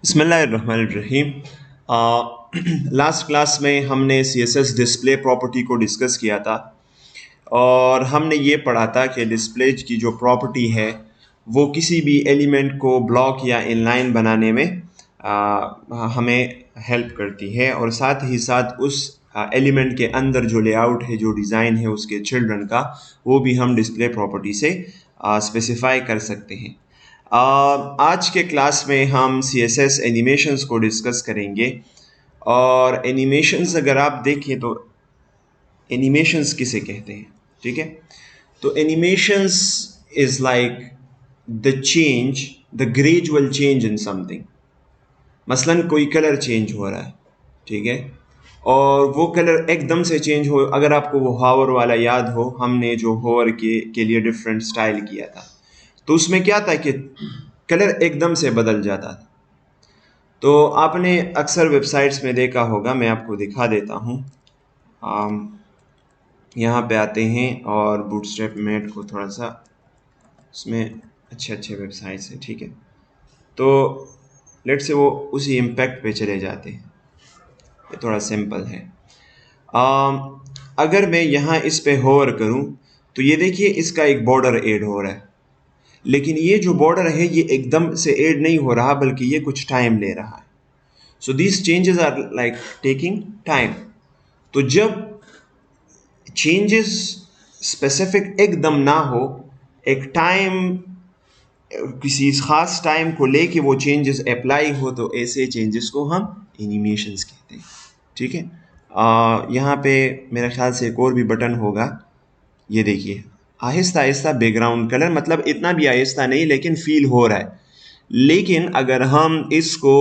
बिस्मिल्लाहिर्रहमानिर्रहीम। Last class में हमने CSS डिस्प्ले प्रॉपर्टी को डिस्कस किया था और हमने ये पढ़ा था कि डिस्प्ले की जो प्रॉपर्टी है वो किसी भी एलिमेंट को ब्लॉक या इनलाइन बनाने में हमें हेल्प करती है और साथ ही साथ उस एलिमेंट के अंदर जो लेआउट है, जो डिज़ाइन है उसके चिल्ड्रन का, वो भी हम डिस्प्ले प्रॉपर्टी से स्पेसिफाई कर सकते हैं। आज के क्लास में हम CSS एनिमेशंस को डिस्कस करेंगे और एनिमेशंस अगर आप देखें तो एनिमेशंस किसे कहते हैं, ठीक है। तो animations is like the gradual change in something. मसलन कोई कलर चेंज हो रहा है, ठीक है, और वो कलर एकदम से चेंज हो। अगर आपको वो हावर वाला याद हो, हमने जो हावर के लिए डिफरेंट स्टाइल किया था, तो उसमें क्या था कि कलर एकदम से बदल जाता था। तो आपने अक्सर वेबसाइट्स में देखा होगा, मैं आपको दिखा देता हूँ। यहाँ पे आते हैं और बूटस्ट्रैप मैट को थोड़ा सा, उसमें अच्छे वेबसाइट्स हैं, ठीक है। तो लेट से वो उसी इम्पैक्ट पे चले जाते हैं। ये थोड़ा सिंपल है। अगर मैं यहाँ इस पे होवर करूँ तो ये देखिए इसका एक बॉर्डर ऐड हो रहा है, लेकिन ये जो बॉर्डर है ये एकदम से ऐड नहीं हो रहा, बल्कि ये कुछ टाइम ले रहा है। So these changes are like taking time. तो जब चेंजेस स्पेसिफिक एकदम ना हो, एक टाइम, किसी खास टाइम को लेके वो चेंजेस अप्लाई हो, तो ऐसे चेंजेस को हम एनिमेशंस कहते हैं, ठीक है। यहाँ पे मेरे ख्याल से एक और भी बटन होगा, ये देखिए आहिस्ता आहिस्ता बैकग्राउंड कलर, मतलब इतना भी आहिस्ता नहीं लेकिन फील हो रहा है। लेकिन अगर हम इसको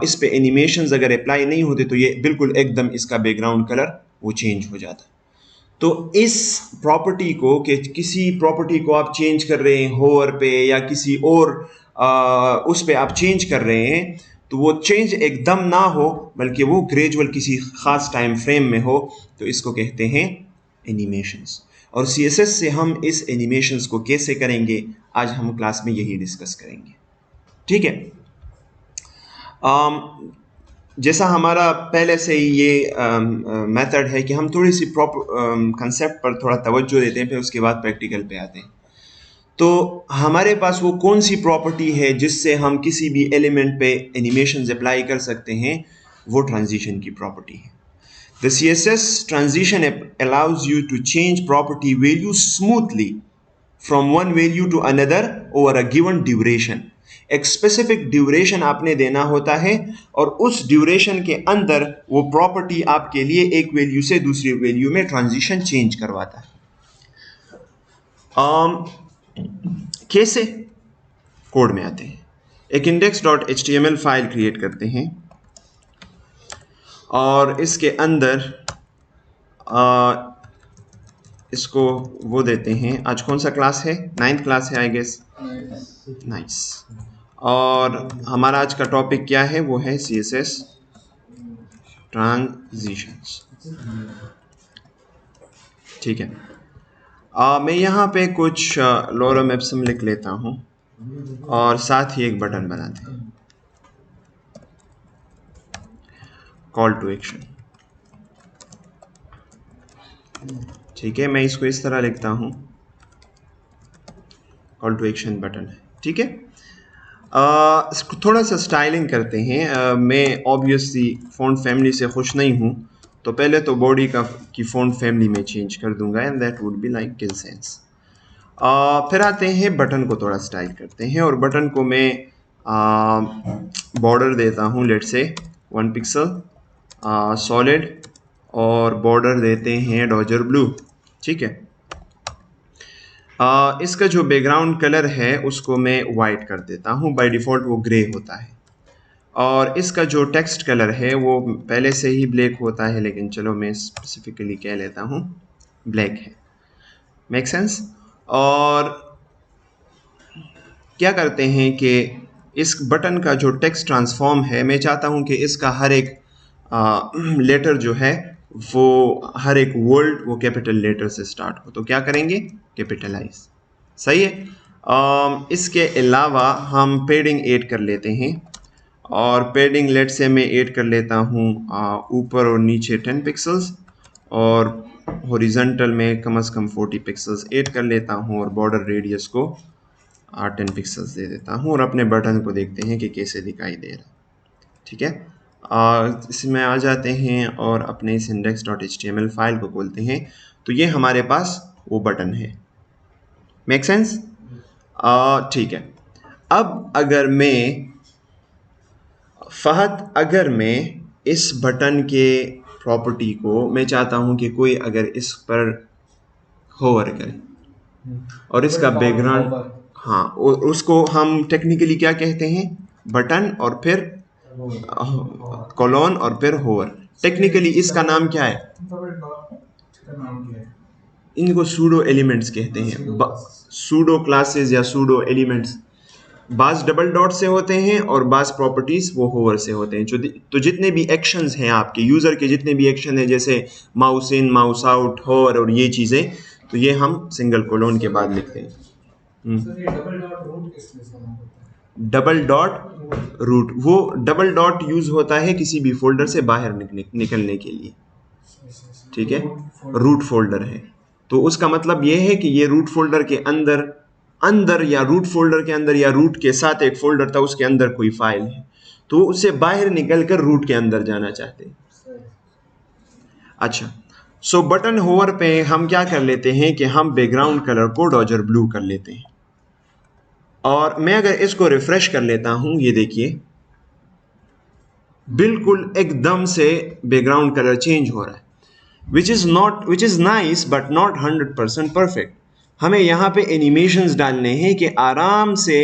इस पे एनिमेशंस अगर अप्लाई नहीं होते तो ये बिल्कुल एकदम इसका बैकग्राउंड कलर वो चेंज हो जाता। तो इस प्रॉपर्टी को, कि किसी प्रॉपर्टी को आप चेंज कर रहे हैं होवर पे या किसी और उस पे आप चेंज कर रहे हैं, तो वो चेंज एकदम ना हो बल्कि वो ग्रेजुअल किसी खास टाइम फ्रेम में हो, तो इसको कहते हैं एनिमेशंस। और CSS से हम इस एनिमेशंस को कैसे करेंगे, आज हम क्लास में यही डिस्कस करेंगे, ठीक है। जैसा हमारा पहले से ही ये मेथड है कि हम थोड़ी सी कंसेप्ट पर थोड़ा तवज्जो देते हैं, फिर उसके बाद प्रैक्टिकल पे आते हैं। तो हमारे पास वो कौन सी प्रॉपर्टी है जिससे हम किसी भी एलिमेंट पे एनिमेशंस अप्लाई कर सकते हैं, वो ट्रांजिशन की प्रॉपर्टी है। The CSS transition allows you to change property values smoothly from one value to another over a given duration. एक स्पेसिफिक ड्यूरेशन आपने देना होता है और उस ड्यूरेशन के अंदर वो प्रॉपर्टी आपके लिए एक वैल्यू से दूसरी वैल्यू में ट्रांजिशन चेंज करवाता है। कैसे? कोड में आते हैं। एक index.html फाइल क्रिएट करते हैं और इसके अंदर इसको वो देते हैं। आज कौन सा क्लास है? 9th क्लास है आई गेस। नाइस। और हमारा आज का टॉपिक क्या है? वो है CSS ट्रांजिशंस, ठीक है। मैं यहाँ पे कुछ लॉरम एप्सम लिख लेता हूँ और साथ ही एक बटन बनाते हैं, कॉल टू एक्शन, ठीक है। मैं इसको इस तरह लिखता हूँ, कॉल टू एक्शन बटन है, ठीक है। थोड़ा सा स्टाइलिंग करते हैं। मैं ऑब्वियसली फ़ॉन्ट फैमिली से खुश नहीं हूँ, तो पहले तो बॉडी की फ़ॉन्ट फैमिली में चेंज कर दूंगा, and that would be like kill sense. फिर आते हैं बटन को थोड़ा स्टाइल करते हैं और बटन को मैं बॉर्डर देता हूँ, लेट से 1 पिक्सल सॉलिड, और बॉर्डर देते हैं डॉजर ब्लू, ठीक है। इसका जो बैकग्राउंड कलर है उसको मैं वाइट कर देता हूँ, बाय डिफ़ॉल्ट वो ग्रे होता है। और इसका जो टेक्स्ट कलर है वो पहले से ही ब्लैक होता है, लेकिन चलो मैं स्पेसिफिकली कह लेता हूँ ब्लैक है। Make sense? और क्या करते हैं कि इस बटन का जो टेक्स्ट ट्रांसफॉर्म है, मैं चाहता हूँ कि इसका हर एक लेटर जो है वो, हर एक वर्ड वो कैपिटल लेटर से स्टार्ट हो। तो क्या करेंगे? कैपिटलाइज, सही है। इसके अलावा हम पेडिंग ऐड कर लेते हैं और पेडिंग लेट से मैं ऐड कर लेता हूँ ऊपर और नीचे 10 पिक्सल्स, और हॉरिजॉन्टल में कम से कम 40 पिक्सल्स ऐड कर लेता हूँ, और बॉर्डर रेडियस को 10 पिक्सल्स दे देता हूँ, और अपने बटन को देखते हैं कि कैसे दिखाई दे रहा है। ठीक है, इसमें आ जाते हैं और अपने इस index.html फाइल को खोलते हैं। तो ये हमारे पास वो बटन है। Make sense? ठीक है। अब अगर मैं इस बटन के प्रॉपर्टी को मैं चाहता हूं कि कोई अगर इस पर होवर करे और इसका बैकग्राउंड, हाँ, उसको हम टेक्निकली क्या कहते हैं? बटन और फिर कॉलोन और फिर होवर। टेक्निकली इसका नाम क्या है? इनको सूडो एलिमेंट्स कहते हैं, सूडो क्लासेस या सूडो एलिमेंट्स। बाज डबल डॉट से होते हैं और बाज प्रॉपर्टीज वो होवर से होते हैं। तो जितने भी एक्शंस हैं आपके यूजर के, जितने भी एक्शन हैं जैसे माउस इन, माउस आउट, होवर और ये चीजें, तो ये हम सिंगल कोलोन के बाद लिखते हैं। डबल डॉट रूट, वो डबल डॉट यूज होता है किसी भी फोल्डर से बाहर निकलने के लिए। ठीक है, रूट फोल्डर है, तो उसका मतलब यह है कि ये रूट फोल्डर के अंदर या रूट फोल्डर के अंदर या रूट के साथ एक फोल्डर था, उसके अंदर कोई फाइल है, तो उससे बाहर निकलकर रूट के अंदर जाना चाहते हैं। अच्छा, सो बटन होवर पे हम क्या कर लेते हैं कि हम बैकग्राउंड कलर को डॉजर ब्लू कर लेते हैं, और मैं अगर इसको रिफ्रेश कर लेता हूं, ये देखिए बिल्कुल एकदम से बैकग्राउंड कलर चेंज हो रहा है, which is nice but not 100% perfect। हमें यहाँ पे एनिमेशंस डालने हैं कि आराम से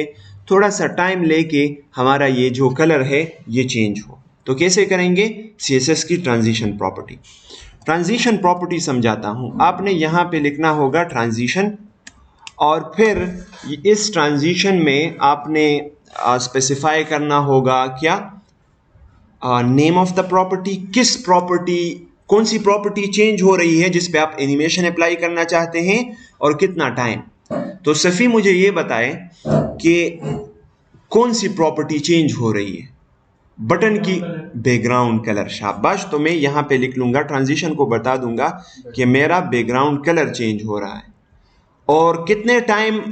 थोड़ा सा टाइम लेके हमारा ये जो कलर है ये चेंज हो। तो कैसे करेंगे? CSS की ट्रांजिशन प्रॉपर्टी समझाता हूँ। आपने यहाँ पे लिखना होगा ट्रांजिशन, और फिर इस ट्रांजिशन में आपने स्पेसिफाई करना होगा क्या? नेम ऑफ द प्रॉपर्टी, कौन सी प्रॉपर्टी चेंज हो रही है जिस पे आप एनिमेशन अप्लाई करना चाहते हैं, और कितना टाइम। तो सफ़ी मुझे ये बताए कि कौन सी प्रॉपर्टी चेंज हो रही है? बटन की बैकग्राउंड कलर। शाबाश। तो मैं यहाँ पे लिख लूंगा, ट्रांजिशन को बता दूंगा कि मेरा बैकग्राउंड कलर चेंज हो रहा है, और कितने टाइम।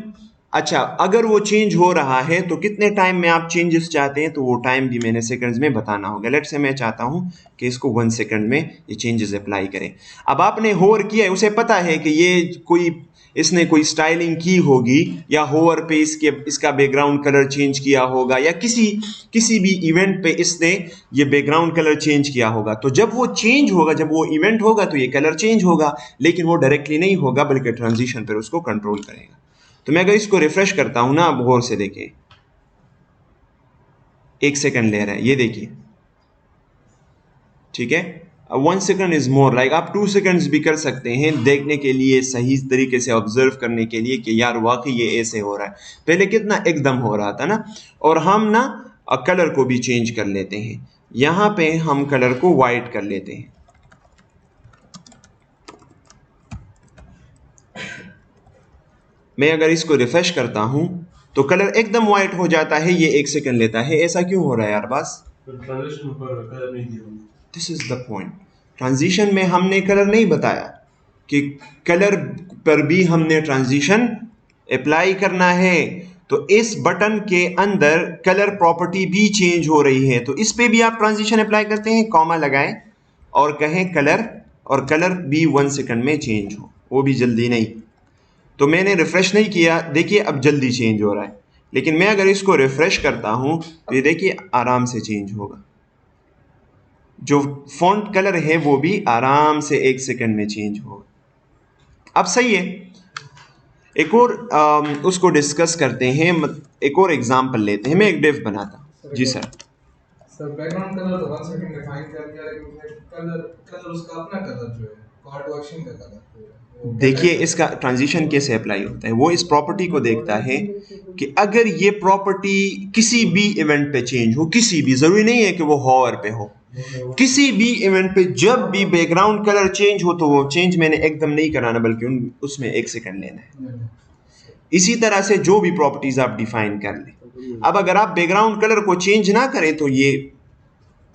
अच्छा, अगर वो चेंज हो रहा है तो कितने टाइम में आप चेंजेस चाहते हैं, तो वो टाइम भी मैंने सेकंड्स में बताना होगा। लेट्स से मैं चाहता हूं कि इसको 1 सेकंड में ये चेंजेस अप्लाई करें। अब आपने होवर किया है, उसे पता है कि ये इसने कोई स्टाइलिंग की होगी, या होवर पे इसका बैकग्राउंड कलर चेंज किया होगा, या किसी भी इवेंट पे इसने ये बैकग्राउंड कलर चेंज किया होगा। तो जब वो चेंज होगा, जब वो इवेंट होगा, तो ये कलर चेंज होगा, लेकिन वो डायरेक्टली नहीं होगा बल्कि ट्रांजिशन पर उसको कंट्रोल करेगा। तो मैं अगर इसको रिफ्रेश करता हूं ना, अब गौर से देखें, 1 सेकंड ले रहा है, ये देखिए। ठीक है, 1 सेकंड इज मोर, लाइक आप 2 सेकंड्स भी कर सकते हैं देखने के लिए, सही तरीके से ऑब्जर्व करने के लिए कि यार वाकई ये ऐसे हो रहा है। पहले कितना एकदम हो रहा था ना। और हम ना कलर को भी चेंज कर लेते हैं। यहां पे हम कलर को वाइट कर लेते हैं। मैं अगर इसको रिफ्रेश करता हूं तो कलर एकदम वाइट हो जाता है। ये 1 सेकंड लेता है। ऐसा क्यों हो रहा है यार? बस this is the point. Transition में हमने कलर नहीं बताया कि कलर पर भी हमने ट्रांजिशन अप्लाई करना है। तो इस बटन के अंदर कलर प्रॉपर्टी भी चेंज हो रही है, तो इस पे भी आप ट्रांजिशन अप्लाई करते हैं, कॉमा लगाएं और कहें कलर, और कलर भी 1 सेकंड में चेंज हो, वो भी जल्दी नहीं। तो मैंने रिफ्रेश नहीं किया, देखिए अब जल्दी चेंज हो रहा है। लेकिन मैं अगर इसको रिफ्रेश करता हूं तो ये देखिए आराम से चेंज होगा। जो फॉन्ट कलर है वो भी आराम से 1 सेकंड में चेंज होगा। अब सही है, एक और उसको डिस्कस करते हैं। एक और एग्जांपल लेते हैं। मैं एक डिव बनाता हूं। जी सर। सर बैकग्राउंड कलर तो 1 सेकंड डिफाइन कर दिया, लेकिन कलर उसका अपना कलर जो है, कॉल टू एक्शन का कलर देखिए इसका ट्रांजिशन कैसे अप्लाई होता है। वो इस प्रॉपर्टी को देखता है कि अगर ये प्रॉपर्टी किसी भी इवेंट पे चेंज हो, किसी भी, जरूरी नहीं है कि वो हॉवर पे हो, किसी भी इवेंट पे जब भी बैकग्राउंड कलर चेंज हो, तो वो चेंज मैंने एकदम नहीं कराना बल्कि उसमें 1 सेकंड लेना है। इसी तरह से जो भी प्रॉपर्टीज आप डिफाइन कर लें, अब अगर आप बैकग्राउंड कलर को चेंज ना करें तो ये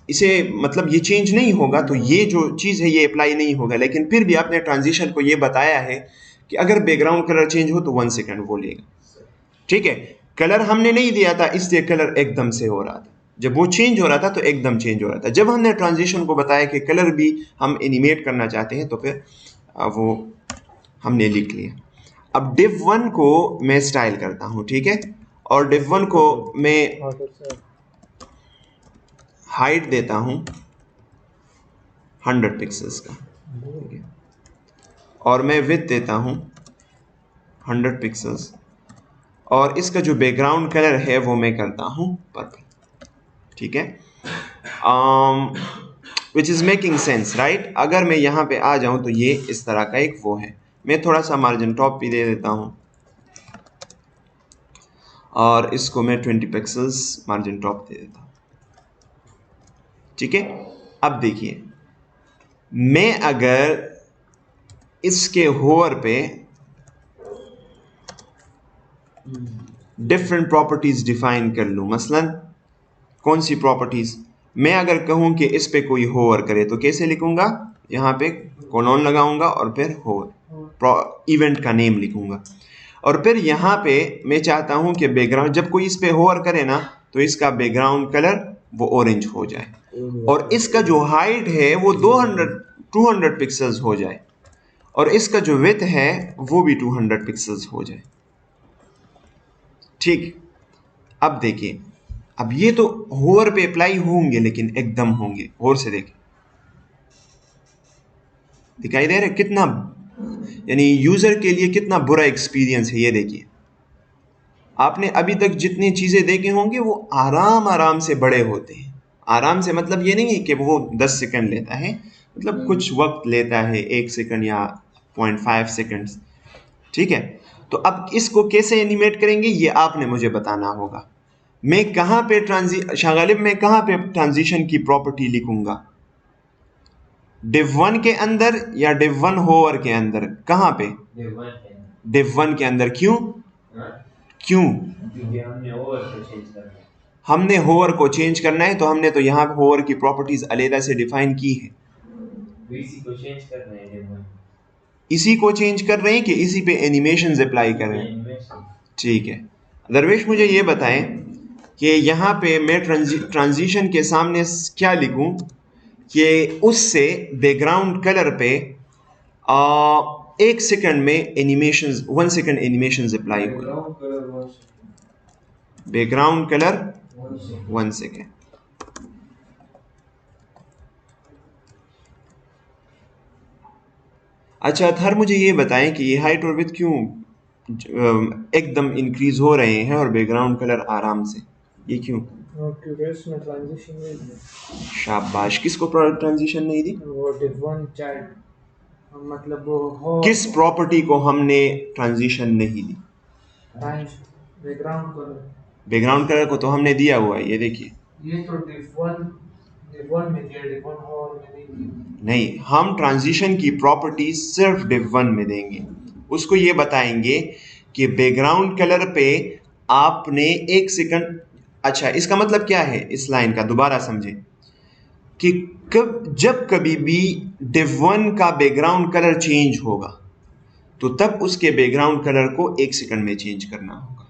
इसे मतलब ये चेंज नहीं होगा, तो ये जो चीज़ है ये अप्लाई नहीं होगा। लेकिन फिर भी आपने ट्रांजिशन को ये बताया है कि अगर बैकग्राउंड कलर चेंज हो तो 1 सेकंड वो लेगा। ठीक है, कलर हमने नहीं दिया था इसलिए कलर एकदम से हो रहा था, जब वो चेंज हो रहा था तो एकदम चेंज हो रहा था। जब हमने ट्रांजिशन को बताया कि कलर भी हम एनिमेट करना चाहते हैं तो फिर वो हमने लिख लिया। अब div1 को मैं स्टाइल करता हूं, ठीक है, और div1 को मैं हाइट देता हूं 100 पिक्सल्स का, ठीक है, और मैं विड्थ देता हूं 100 पिक्सल्स, और इसका जो बैकग्राउंड कलर है वो मैं करता हूं पर्पल, ठीक है, which is making sense right. अगर मैं यहाँ पे आ जाऊँ तो ये इस तरह का एक वो है। मैं थोड़ा सा मार्जिन टॉप भी दे देता हूँ और इसको मैं 20 पिक्सल्स मार्जिन टॉप दे देता हूँ, ठीक है। अब देखिए, मैं अगर इसके होवर पे डिफरेंट प्रॉपर्टीज डिफाइन कर लूँ, मसलन कौन सी प्रॉपर्टीज, मैं अगर कहूँ कि इस पे कोई होवर करे तो कैसे लिखूंगा, यहाँ पे कोलोन लगाऊंगा और फिर होवर इवेंट का नेम लिखूंगा, और फिर यहाँ पे मैं चाहता हूँ कि बैकग्राउंड जब कोई इस पे होवर करे ना तो इसका बैकग्राउंड कलर वो ऑरेंज हो जाए, और इसका जो हाइट है वो 200 पिक्सल्स हो जाए, और इसका जो विड्थ है वो भी 200 पिक्सल्स हो जाए, ठीक। अब देखिए, अब ये तो होवर पे अप्लाई होंगे लेकिन एकदम होंगे, और से देखिए दिखाई दे रहा है कितना, यानी यूजर के लिए कितना बुरा एक्सपीरियंस है। ये देखिए, आपने अभी तक जितनी चीजें देखे होंगे वो आराम आराम से बड़े होते हैं। आराम से मतलब ये नहीं है कि वो 10 सेकंड लेता है, मतलब कुछ वक्त लेता है, 1 सेकंड या 0.5 सेकंड्स, ठीक है। तो अब इसको कैसे एनिमेट करेंगे ये आपने मुझे बताना होगा। मैं कहाँ पे शागालिब मैं कहाँ पे ट्रांजिशन की प्रॉपर्टी लिखूंगा, div1 के अंदर या div1 होवर के अंदर, कहाँ पे, div1 के अंदर। क्यों, क्यों, हमने होवर को चेंज करना है, तो हमने तो यहाँ पे होवर की प्रॉपर्टीज अलग से डिफाइन की है, इसी को चेंज कर रहे हैं कि इसी पे एनिमेशंस अप्लाई कर रहे हैं, ठीक है। दरवेश मुझे ये बताएं कि यहाँ पे मैं ट्रांजिशन के सामने क्या लिखूं कि उससे बैकग्राउंड कलर पे 1 सेकंड में एनिमेशंस, 1 सेकंड एनिमेशंस अप्लाई हो, बैकग्राउंड कलर 1 सेकंड। अच्छा अतहर, मुझे ये बताएं कि ये हाइट और विड्थ क्यों एकदम इंक्रीज हो रहे हैं और बैकग्राउंड कलर आराम से, ये क्यों? क्योंकि उसमें ट्रांजिशन नहीं दी। शाबाश, किसको ट्रांजिशन नहीं दी? वो डिव1 चाइल्ड, मतलब वो हो किस प्रॉपर्टी को हमने ट्रांजिशन नहीं दी? Background colour. बैकग्राउंड कलर को तो हमने दिया हुआ है, ये देखिए। ये तो डिव1 में दिया, डिव1 होवर में नहीं दिया। नहीं, हम ट्रांजिशन की प्रॉपर्टी सिर्फ div1 में देंगे। उसको ये बताएंगे कि बैकग्राउंड कलर पे आपने 1 सेकंड, अच्छा इसका मतलब क्या है इस लाइन का, दोबारा समझें कि जब कभी भी div1 का बैकग्राउंड कलर चेंज होगा तो तब उसके बैकग्राउंड कलर को 1 सेकंड में चेंज करना होगा,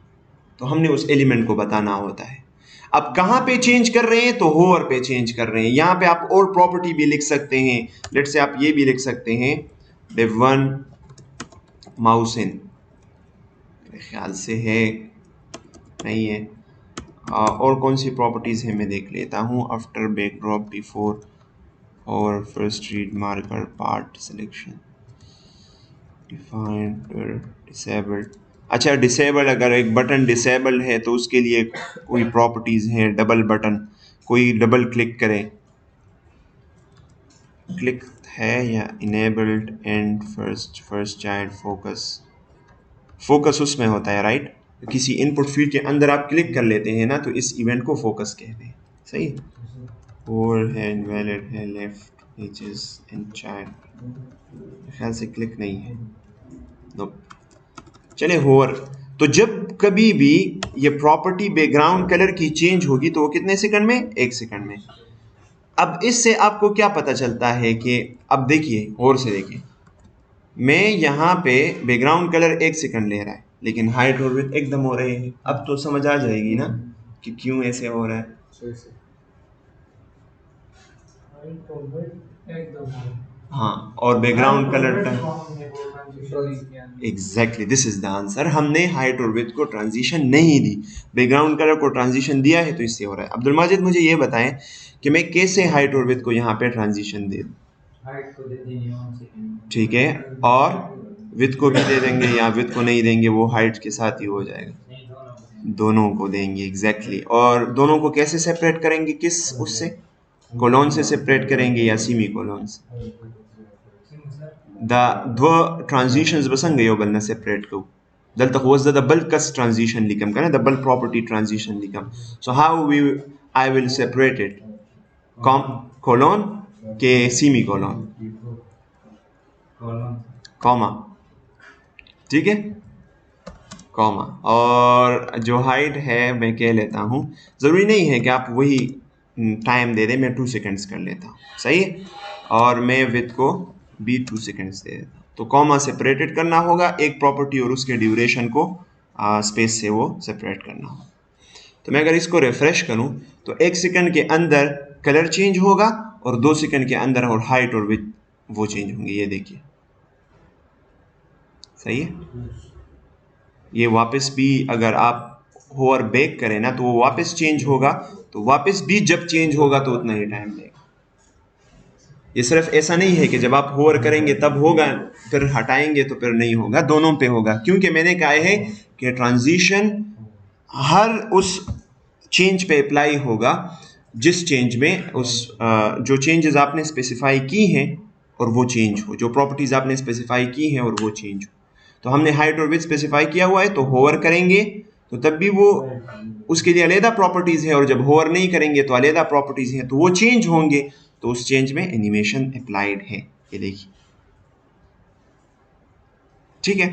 तो हमने उस एलिमेंट को बताना होता है। अब कहाँ पे चेंज कर रहे हैं, तो होवर पे चेंज कर रहे हैं। यहाँ पे आप और प्रॉपर्टी भी लिख सकते हैं, लेट से आप ये भी लिख सकते हैं div1 माउस इन, मेरे ख्याल से है, नहीं है। और कौन सी प्रॉपर्टीज है मैं देख लेता हूँ, आफ्टर बैकड्रॉप, बिफोर और first read marker, part selection, defined, disabled. अच्छा डिसेबल, अगर एक बटन डिसेबल है तो उसके लिए कोई प्रॉपर्टीज हैं, डबल बटन, कोई डबल क्लिक करें, क्लिक है, या enabled and first child focus, focus उसमें होता है राइट, किसी इनपुट फील्ड के अंदर आप क्लिक कर लेते हैं ना तो इस इवेंट को फोकस कहते हैं, सही है। और है इनवैलिड है, लेफ्ट एजेस एंड चाइल्ड, ख्याल से क्लिक नहीं है, नो। चले होवर, तो जब कभी भी ये प्रॉपर्टी बैकग्राउंड कलर की चेंज होगी तो वो कितने सेकंड में? 1 सेकंड में। अब इससे आपको क्या पता चलता है कि अब देखिए और से देखिए, मैं यहाँ पे बैकग्राउंड कलर 1 सेकंड ले रहा है लेकिन हाइट और विड्थ एकदम हो रहे हैं। अब तो समझ आ जाएगी ना कि क्यों ऐसे हो रहा है। सही से हाइट और विड्थ एकदम हाँ, और background colour transition exactly this is the answer. हमने हाइट और विड्थ को ट्रांजिशन नहीं दी, बैकग्राउंड कलर को ट्रांजिशन दिया है तो इससे हो रहा है। अब्दुल माजिद मुझे ये बताएं कि मैं कैसे हाइट और विड्थ को यहाँ पे ट्रांजिशन दे दूँ? हाइट को दे देंगे 1 सेकंड। ठीक है, और विड्थ को भी दे देंगे, या विड्थ को नहीं देंगे, वो हाइट के साथ ही हो जाएगा। नहीं, दोनों को देंगे एग्जैक्टली और दोनों को कैसे सेपरेट करेंगे? किस उससे? कोलोन से सेपरेट करेंगे या सेमी कोलोन से? दो ट्रांजिशंस बसंगे यो बलना सेपरेट को दल तक was the double cus transition लिखम का ना, double property transition लिखम। so how I will separate it? colon के semi colon कॉमा, ठीक है, कॉमा। और जो हाइट है मैं कह लेता हूँ, ज़रूरी नहीं है कि आप वही टाइम दे दें, मैं 2 सेकंड्स कर लेता हूँ, सही है। और मैं विथ को भी 2 सेकंड्स दे देता हूँ। तो कॉमा सेपरेटेड करना होगा, एक प्रॉपर्टी और उसके ड्यूरेशन को स्पेस से वो सेपरेट करना होगा। तो मैं अगर इसको रिफ्रेश करूँ तो 1 सेकंड के अंदर कलर चेंज होगा और 2 सेकंड के अंदर और हाइट और विथ वो चेंज होंगे। ये देखिए, सही है। ये वापस भी अगर आप होवर बैक करें ना तो वो वापस चेंज होगा, तो वापस भी जब चेंज होगा तो उतना ही टाइम लेगा। ये सिर्फ ऐसा नहीं है कि जब आप होवर करेंगे तब होगा, फिर हटाएंगे तो फिर नहीं होगा, दोनों पे होगा। क्योंकि मैंने कहा है कि ट्रांजिशन हर उस चेंज पे अप्लाई होगा जिस चेंज में उस जो चेंजेस आपने स्पेसिफाई की हैं और वो चेंज हो, जो प्रॉपर्टीज आपने स्पेसिफाई की हैं और वो चेंज हो। तो हमने हाइट और विड्थ स्पेसिफाई किया हुआ है, तो होवर करेंगे तो तब भी वो उसके लिए अलग प्रॉपर्टीज है, और जब होवर नहीं करेंगे तो अलग प्रॉपर्टीज हैं, तो वो चेंज होंगे, तो उस चेंज में एनिमेशन अप्लाइड है। ये देखिए, ठीक है।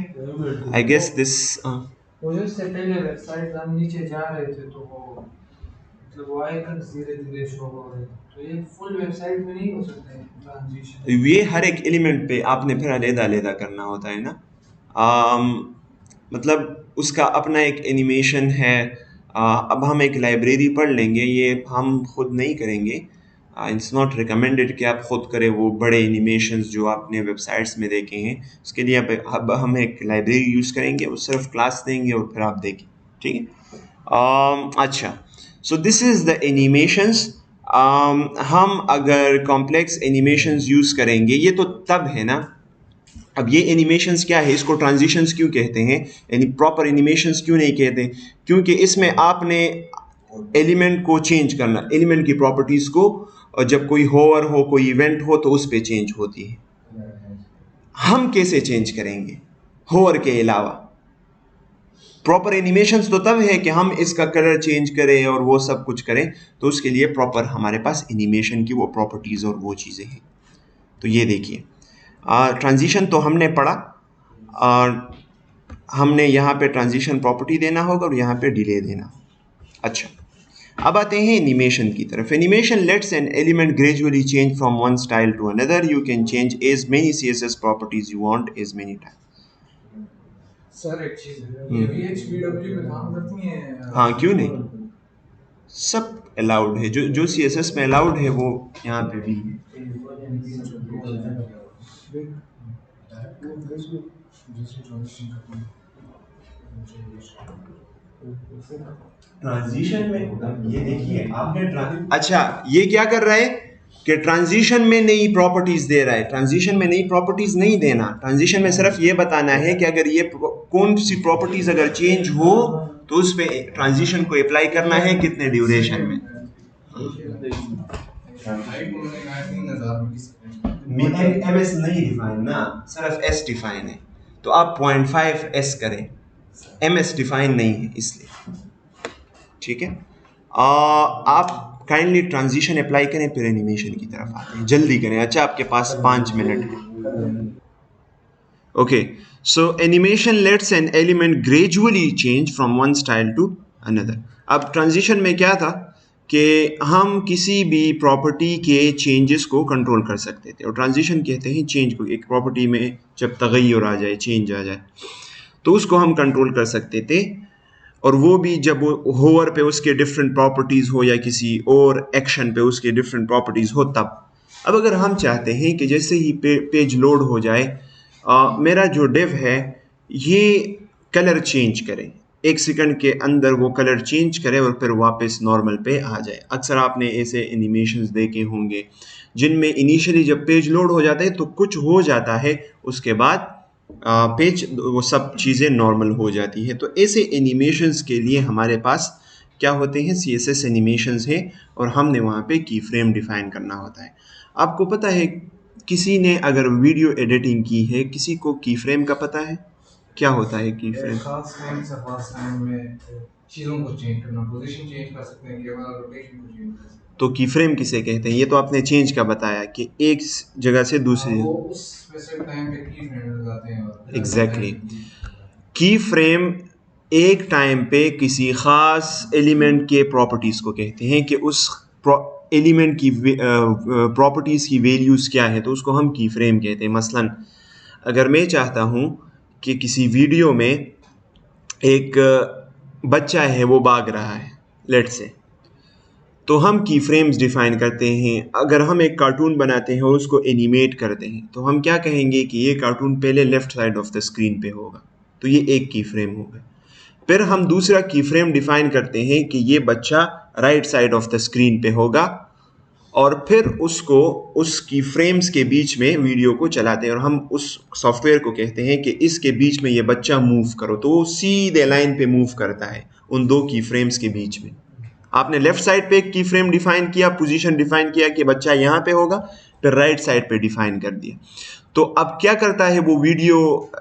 आई गेस दिस वो जो से पहले वेबसाइट हम नीचे जा रहे थे तो वो मतलब वो आइकन्स धीरे-धीरे शो हो रहे थे, तो ये फुल वेबसाइट में नहीं हो सकता है ट्रांजिशन। ये हर एक एलिमेंट पे आपने फिर अलग-अलग करना होता है ना। मतलब उसका अपना एक एनिमेशन है। अब हम एक लाइब्रेरी पढ़ लेंगे, ये हम खुद नहीं करेंगे। इट्स नॉट रिकमेंडेड कि आप खुद करें वो बड़े एनिमेशंस जो आपने वेबसाइट्स में देखे हैं। उसके लिए अब हम एक लाइब्रेरी यूज़ करेंगे, वो सिर्फ क्लास देंगे और फिर आप देखें, ठीक है। अच्छा, so this is the animations. हम अगर कॉम्प्लेक्स एनिमेशंस यूज़ करेंगे, ये तो तब है ना। अब ये एनिमेशंस क्या है, इसको ट्रांजिशंस क्यों कहते हैं, यानी प्रॉपर एनिमेशंस क्यों नहीं कहते? क्योंकि इसमें आपने एलिमेंट को चेंज करना, एलिमेंट की प्रॉपर्टीज को, और जब कोई होवर हो, कोई इवेंट हो, तो उस पे चेंज होती है। हम कैसे चेंज करेंगे होवर के अलावा? प्रॉपर एनिमेशंस तो तब है कि हम इसका कलर चेंज करें और वो सब कुछ करें, तो उसके लिए प्रॉपर हमारे पास एनिमेशन की वो प्रॉपर्टीज और वो चीज़ें हैं। तो ये देखिए, ट्रांजिशन तो हमने पढ़ा, और हमने यहाँ पे ट्रांजिशन प्रॉपर्टी देना होगा और यहाँ पे डिले देना। अच्छा, अब आते हैं एनिमेशन की तरफ। Animation lets an element gradually change from one style to another. You can change as many CSS properties you want as many time. Sir एक चीज है, ये VHPW पे काम करती हैं? हाँ, क्यों नहीं, सब अलाउड है, जो CSS में अलाउड है वो यहाँ पे भी है। ट्रांजिशन में ये देखिए आपने अच्छा, ये क्या कर रहा है कि ट्रांजिशन में नई प्रॉपर्टीज दे रहा है। ट्रांजिशन में नई प्रॉपर्टीज नहीं देना, ट्रांजिशन में सिर्फ ये बताना है कि अगर ये कौन सी प्रॉपर्टीज अगर चेंज हो तो उस पे ट्रांजिशन को अप्लाई करना है, कितने ड्यूरेशन में। MS नहीं डिफाइन ना, सिर्फ S डिफाइन है, तो आप 0.5S करें, MS डिफाइन नहीं है इसलिए, ठीक है। आप काइंडली ट्रांजिशन अप्लाई करें, फिर एनिमेशन की तरफ आते हैं, जल्दी करें। अच्छा, आपके पास 5 मिनट है। Okay, So animation lets an element gradually change from one style to another. अब ट्रांजिशन में क्या था कि हम किसी भी प्रॉपर्टी के चेंजेस को कंट्रोल कर सकते थे, और ट्रांजिशन कहते हैं चेंज को, एक प्रॉपर्टी में जब तगय्युर आ जाए, चेंज आ जाए, तो उसको हम कंट्रोल कर सकते थे, और वो भी जब होवर पे उसके डिफरेंट प्रॉपर्टीज़ हो या किसी और एक्शन पे उसके डिफरेंट प्रॉपर्टीज़ हो तब। अब अगर हम चाहते हैं कि जैसे ही पेज लोड हो जाए मेरा जो डिव है ये कलर चेंज करे, 1 सेकंड के अंदर वो कलर चेंज करे और फिर वापस नॉर्मल पे आ जाए। अक्सर आपने ऐसे एनिमेशंस देखे होंगे जिनमें इनिशियली जब पेज लोड हो जाता है तो कुछ हो जाता है, उसके बाद पेज वो सब चीज़ें नॉर्मल हो जाती है। तो ऐसे एनिमेशंस के लिए हमारे पास क्या होते हैं, CSS एनिमेशंस है, और हमने वहाँ पे की फ्रेम डिफाइन करना होता है। आपको पता है किसी ने अगर वीडियो एडिटिंग की है, किसी को की फ्रेम का पता है क्या होता है की फ्रेम? खास टाइम से खास टाइम में चीज़ों को चेंज करना, पोजीशन चेंज कर सकते हैं, कैमरा रोटेशन को चेंज कर सकते हैं। तो की फ्रेम किसे कहते हैं? ये तो आपने चेंज का बताया कि एक जगह से दूसरी। वो उस स्पेसिफिक टाइम पे की फ्रेम लगाते हैं और एग्जैक्टली, की फ्रेम एक टाइम पे किसी ख़ास एलिमेंट के प्रॉपर्टीज़ को कहते हैं कि उस एलिमेंट की प्रॉपर्टीज़ की वैल्यूज़ क्या है, तो उसको हम की फ्रेम कहते हैं। मसलन अगर मैं चाहता हूँ कि किसी वीडियो में एक बच्चा है वो भाग रहा है लेट से, तो हम की फ्रेम्स डिफाइन करते हैं। अगर हम एक कार्टून बनाते हैं और उसको एनिमेट करते हैं तो हम क्या कहेंगे कि ये कार्टून पहले left side of the screen पे होगा, तो ये एक की फ्रेम होगा। फिर हम दूसरा की फ्रेम डिफाइन करते हैं कि ये बच्चा right side of the screen पे होगा, और फिर उसको उस की फ्रेम्स के बीच में वीडियो को चलाते हैं और हम उस सॉफ्टवेयर को कहते हैं कि इसके बीच में ये बच्चा मूव करो, तो वो सीधे लाइन पे मूव करता है उन दो की फ्रेम्स के बीच में। आपने लेफ्ट साइड पे एक की फ्रेम डिफाइन किया, पोजीशन डिफाइन किया कि बच्चा यहाँ पे होगा, फिर राइट साइड पे डिफाइन कर दिया। तो अब क्या करता है वो वीडियो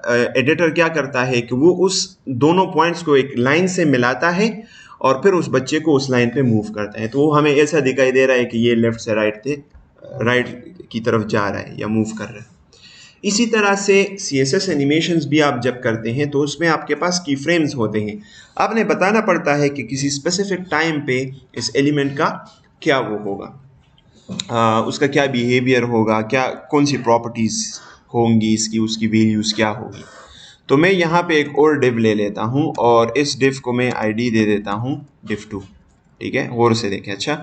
एडिटर, क्या करता है कि वो उस दोनों पॉइंट्स को एक लाइन से मिलाता है और फिर उस बच्चे को उस लाइन पे मूव करता है, तो वो हमें ऐसा दिखाई दे रहा है कि ये लेफ्ट से राइट की तरफ जा रहा है या मूव कर रहा है। इसी तरह से CSS एनिमेशंस भी आप जब करते हैं तो उसमें आपके पास की फ्रेम्स होते हैं। आपने बताना पड़ता है कि किसी स्पेसिफिक टाइम पे इस एलिमेंट का क्या वो होगा, उसका क्या बिहेवियर होगा, क्या कौन सी प्रॉपर्टीज़ होंगी इसकी, उसकी वैल्यूज़ क्या होगी। तो मैं यहाँ पे एक और डिव ले लेता हूँ और इस डिव को मैं ID दे देता हूँ div2। ठीक है, गौर से देखें। अच्छा,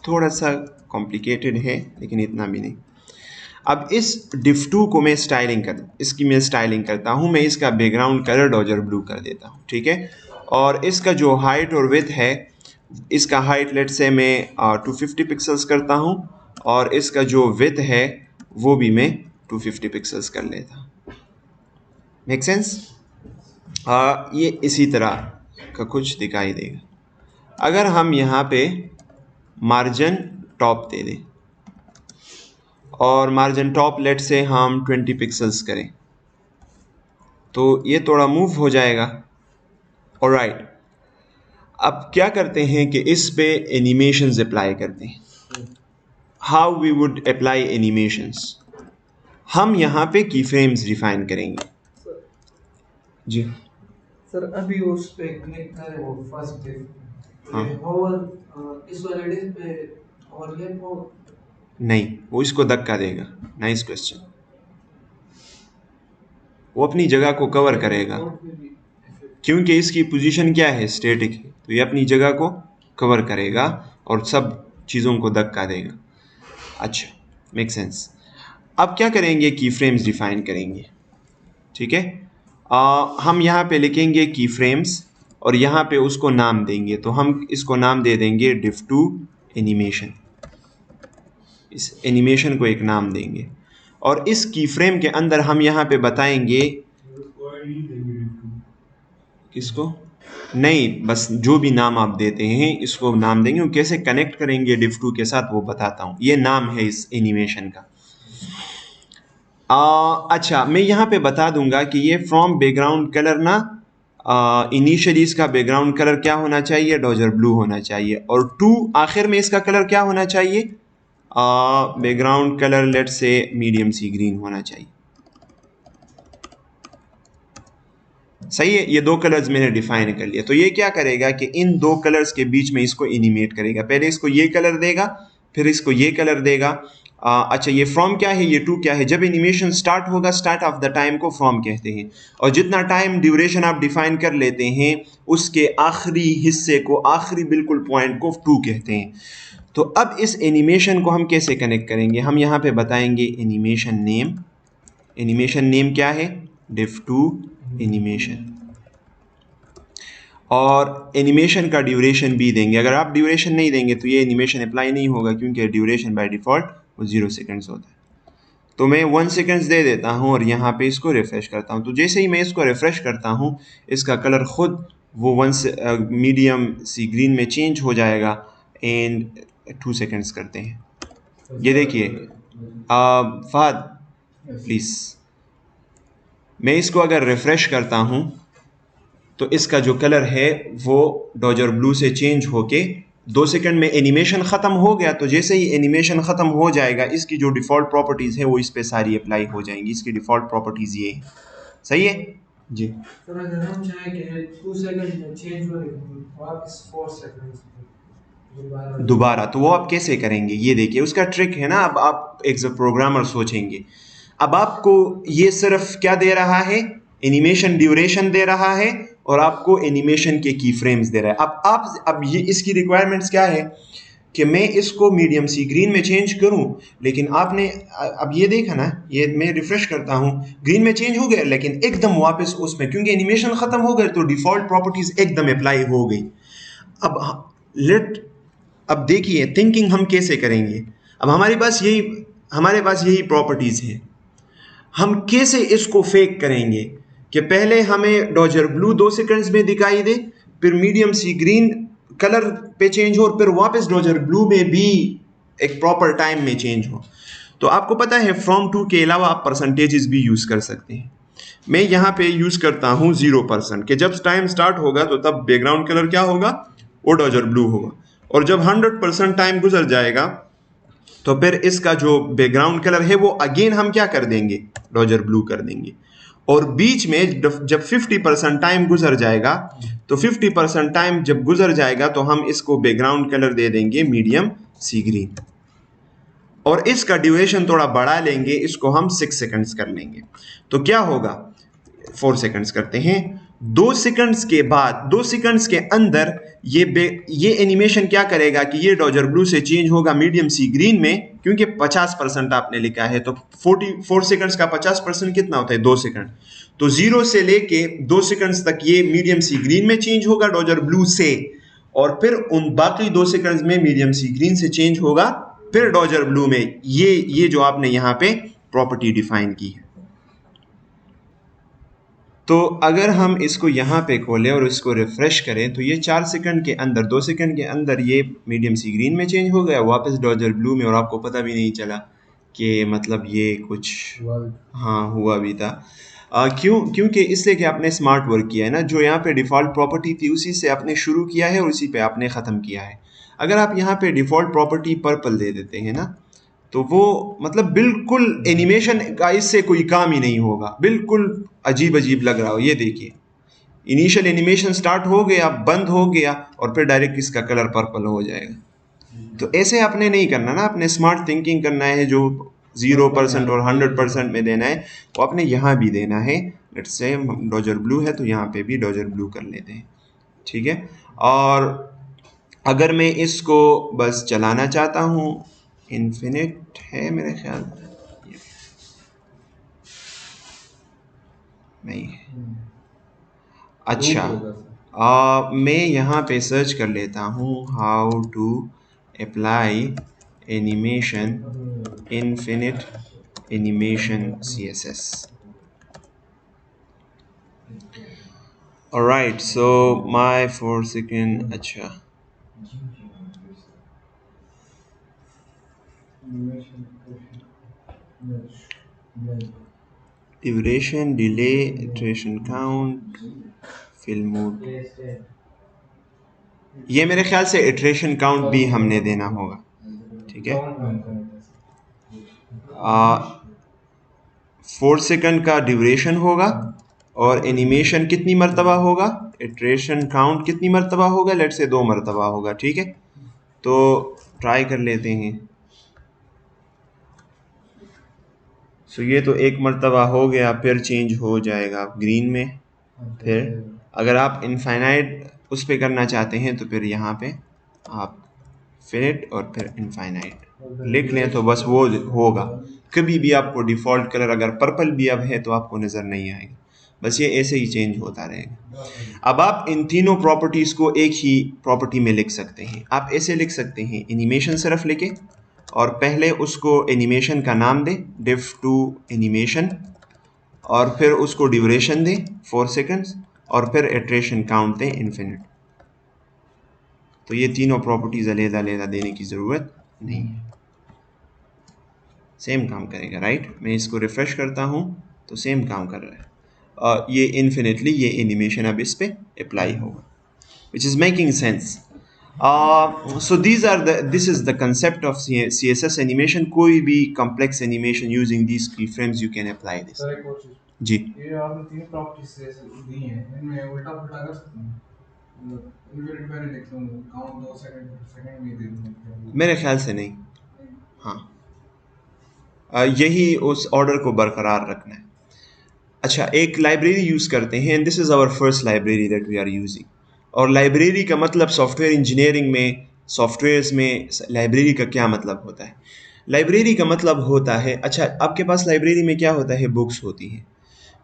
थोड़ा सा कॉम्प्लिकेटेड है लेकिन इतना भी नहीं। अब इस div2 को मैं इसकी स्टाइलिंग करता हूँ। मैं इसका बैकग्राउंड कलर डॉजर ब्लू कर देता हूँ, ठीक है। और इसका जो हाइट और विड्थ है, इसका हाइट लेट से मैं 250 पिक्सल्स करता हूँ, और इसका जो विड्थ है वो भी मैं 250 पिक्सल्स कर लेता हूँ। Make sense? ये इसी तरह का कुछ दिखाई देगा। अगर हम यहाँ पे मार्जिन टॉप दे दें और मार्जिन टॉप लेट से हम 20 पिक्सल्स करें तो ये थोड़ा मूव हो जाएगा। ऑलराइट, अब क्या करते हैं कि इस पे एनिमेशंस अप्लाई करते हैं। How we would apply animations? हम यहाँ पे की फ्रेम्स डिफाइन करेंगे। जी सर, अभी उस पे क्लिक करें वो फर्स्ट डिव, हाँ, होवर इस वाले डिव पे और लेफ्ट हो नहीं, वो इसको धक्का देगा। Nice question. वो अपनी जगह को कवर करेगा क्योंकि इसकी पोजीशन क्या है, स्टैटिक है, तो ये अपनी जगह को कवर करेगा और सब चीज़ों को धक्का देगा। अच्छा, मेक सेंस। अब क्या करेंगे, की फ्रेम्स डिफाइन करेंगे, ठीक है। हम यहाँ पे लिखेंगे की फ्रेम्स और यहाँ पे उसको नाम देंगे, तो हम इसको नाम दे देंगे div2 एनिमेशन। इस एनिमेशन को एक नाम देंगे और इस की फ्रेम के अंदर हम यहाँ पे बताएंगे किसको, नहीं, बस जो भी नाम आप देते हैं इसको नाम देंगे। कैसे कनेक्ट करेंगे div2 के साथ वो बताता हूँ। ये नाम है इस एनिमेशन का। अच्छा, मैं यहाँ पे बता दूंगा कि ये फ्रॉम बैकग्राउंड कलर ना, इनिशियली इसका बैकग्राउंड कलर क्या होना चाहिए, डॉजर ब्लू होना चाहिए, और आखिर में इसका कलर क्या होना चाहिए, बैकग्राउंड कलर लेट से मीडियम सी ग्रीन होना चाहिए। सही है, ये दो कलर्स मैंने डिफाइन कर लिया। तो ये क्या करेगा कि इन दो कलर्स के बीच में इसको एनिमेट करेगा। पहले इसको ये कलर देगा, फिर इसको ये कलर देगा। अच्छा, ये फ्रॉम क्या है, ये टू क्या है? जब एनिमेशन स्टार्ट होगा, स्टार्ट ऑफ द टाइम को फ्रॉम कहते हैं, और जितना टाइम ड्यूरेशन आप डिफाइन कर लेते हैं उसके आखिरी हिस्से को, आखिरी बिल्कुल पॉइंट को टू कहते हैं। तो अब इस एनिमेशन को हम कैसे कनेक्ट करेंगे? हम यहाँ पे बताएंगे एनिमेशन नेम। एनिमेशन नेम क्या है? div2 एनिमेशन, और एनिमेशन का ड्यूरेशन भी देंगे। अगर आप ड्यूरेशन नहीं देंगे तो ये एनिमेशन अप्लाई नहीं होगा, क्योंकि ड्यूरेशन बाय डिफ़ॉल्ट वो 0 सेकंड्स होता है। तो मैं 1 सेकंड्स दे देता हूँ और यहाँ पे इसको रिफ़्रेश करता हूँ। तो जैसे ही मैं इसको रिफ़्रेश करता हूँ, इसका कलर ख़ुद वो मीडियम सी ग्रीन में चेंज हो जाएगा। एंड 2 सेकंड्स करते हैं, ये देखिए। फहद प्लीज़, मैं इसको अगर रिफ़्रेश करता हूँ तो इसका जो कलर है वो डॉजर ब्लू से चेंज होके 2 सेकंड में एनिमेशन ख़त्म हो गया। तो जैसे ही एनिमेशन ख़त्म हो जाएगा, इसकी जो डिफ़ॉल्ट प्रॉपर्टीज़ है वो इस पे सारी अप्लाई हो जाएंगी। इसकी डिफ़ॉल्ट प्रॉपर्टीज़ ये है। सही है जी। सर अगर हम चाहें कि 2 सेकंड में चेंज हो वापस 4 सेकंड्स दोबारा, तो वो आप कैसे करेंगे? ये देखिए, उसका ट्रिक है ना। अब आप एक प्रोग्रामर सोचेंगे, अब आपको ये सिर्फ क्या दे रहा है? एनिमेशन ड्यूरेशन दे रहा है और आपको एनिमेशन के की फ्रेम्स दे रहा है। अब ये इसकी रिक्वायरमेंट्स क्या है कि मैं इसको मीडियम सी ग्रीन में चेंज करूं, लेकिन आपने अब ये देखा ना, ये मैं रिफ्रेश करता हूं, ग्रीन में चेंज हो गया, लेकिन एकदम वापस उसमें, क्योंकि एनिमेशन खत्म हो गए तो डिफॉल्ट प्रॉपर्टीज एकदम अप्लाई हो गई। अब देखिए थिंकिंग हम कैसे करेंगे। अब हमारे पास यही प्रॉपर्टीज है। हम कैसे इसको फेक करेंगे कि पहले हमें डॉजर ब्लू 2 सेकंड्स में दिखाई दे, फिर मीडियम सी ग्रीन कलर पे चेंज हो, और फिर वापस डॉजर ब्लू में भी एक प्रॉपर टाइम में चेंज हो। तो आपको पता है फ्रॉम टू के अलावा आप परसेंटेजेस भी यूज़ कर सकते हैं। मैं यहाँ पे यूज़ करता हूँ 0%, कि जब टाइम स्टार्ट होगा तो तब बैकग्राउंड कलर क्या होगा? वो डॉजर ब्लू होगा, और जब 100% टाइम गुजर जाएगा तो फिर इसका जो बैकग्राउंड कलर है वो अगेन हम क्या कर देंगे? डॉजर ब्लू कर देंगे। और बीच में जब 50% टाइम गुजर जाएगा, तो 50% टाइम जब गुजर जाएगा तो हम इसको बैकग्राउंड कलर दे देंगे मीडियम सी ग्रीन, और इसका ड्यूरेशन थोड़ा बढ़ा लेंगे, इसको हम 6 सेकंड्स कर लेंगे। तो क्या होगा? 4 सेकंड्स करते हैं। 2 सेकंड्स के बाद, 2 सेकंड्स के अंदर ये एनिमेशन क्या करेगा कि ये डॉजर ब्लू से चेंज होगा मीडियम सी ग्रीन में, क्योंकि 50% आपने लिखा है, तो 44 सेकंड्स का 50% कितना होता है? 2 सेकंड। तो 0 से लेके 2 सेकंड्स तक ये मीडियम सी ग्रीन में चेंज होगा डॉजर ब्लू से, और फिर उन बाकी 2 सेकंड्स में मीडियम सी ग्रीन से चेंज होगा फिर डॉजर ब्लू में। ये जो आपने यहाँ पे प्रॉपर्टी डिफाइन की है। तो अगर हम इसको यहाँ पे खोलें और इसको रिफ्रेश करें तो ये 4 सेकंड के अंदर, 2 सेकंड के अंदर ये मीडियम सी ग्रीन में चेंज हो गया, वापस डॉजर ब्लू में, और आपको पता भी नहीं चला कि मतलब ये कुछ हुआ भी था। क्योंकि इसलिए कि आपने स्मार्ट वर्क किया है ना। जो यहाँ पे डिफ़ॉल्ट प्रॉपर्टी थी उसी से आपने शुरू किया है और उसी पे आपने ख़त्म किया है। अगर आप यहाँ पे डिफ़ॉल्ट प्रॉपर्टी पर्पल दे देते हैं ना, तो वो मतलब बिल्कुल एनिमेशन का इससे कोई काम ही नहीं होगा, बिल्कुल अजीब अजीब लग रहा हो। ये देखिए, इनिशियल एनिमेशन स्टार्ट हो गया, बंद हो गया, और फिर डायरेक्ट इसका कलर पर्पल हो जाएगा। तो ऐसे आपने नहीं करना ना, आपने स्मार्ट थिंकिंग करना है। जो 0% और 100% में देना है वो आपने यहाँ भी देना है। लेट्स से डॉजर ब्लू है तो यहाँ पे भी डॉजर ब्लू कर लेते हैं, ठीक है। और अगर मैं इसको बस चलाना चाहता हूँ, इन्फिनिट है मेरे ख्याल नहीं। अच्छा, मैं यहाँ पे सर्च कर लेता हूँ how to apply animation infinite animation CSS। Alright, so my 4 second. अच्छा, duration, delay, iteration count, fill mode, ये मेरे ख्याल से इटरेशन काउंट भी हमने देना होगा, ठीक है। 4 सेकंड का ड्यूरेशन होगा और एनिमेशन कितनी मरतबा होगा, इटरेशन काउंट कितनी मरतबा होगा, लेट से 2 मरतबा होगा, ठीक है। तो ट्राई कर लेते हैं। सो ये तो 1 मरतबा हो गया, फिर चेंज हो जाएगा ग्रीन में। फिर अगर आप इनफाइनाइट उस पे करना चाहते हैं तो फिर यहाँ पे आप फिनिट और फिर इनफाइनाइट लिख लें तो बस वो होगा। कभी भी आपको डिफ़ॉल्ट कलर अगर पर्पल भी अब है तो आपको नज़र नहीं आएगा, बस ये ऐसे ही चेंज होता रहेगा। अब आप इन तीनों प्रॉपर्टीज़ को एक ही प्रॉपर्टी में लिख सकते हैं। आप ऐसे लिख सकते हैं, एनिमेशन सिर्फ लिखे और पहले उसको एनिमेशन का नाम दें, div to एनिमेशन, और फिर उसको ड्यूरेशन दें 4 सेकंड्स और फिर इटरेशन काउंट दें इन्फिनिट। तो ये तीनों प्रॉपर्टीज़ अलग-अलग देने की ज़रूरत नहीं है, सेम काम करेगा, राइट। मैं इसको रिफ़्रेश करता हूँ तो सेम काम कर रहा है। ये इन्फिनिटली ये एनिमेशन अब इस पे अप्लाई होगा, which is making sense. So this is the concept of CSS animation. कोई भी complex animation using these keyframes you can apply this. Sir एक और चीज जी, ये आपने 3 प्रॉपर्टीज दी हैं, इनमें उल्टा पुल्टा कर सकते हैं, मतलब इनफिनिट मैंने लिख दूं, काउंट 2 सेकंड में दे दूं। मेरे ख्याल से नहीं, हाँ यही उस ऑर्डर को बरकरार रखना है। अच्छा, एक लाइब्रेरी यूज़ करते हैं, and this is our first library that we are using. और लाइब्रेरी का मतलब सॉफ्टवेयर इंजीनियरिंग में, सॉफ्टवेयर्स में लाइब्रेरी का क्या मतलब होता है? लाइब्रेरी का मतलब होता है, अच्छा आपके पास लाइब्रेरी में क्या होता है, बुक्स होती हैं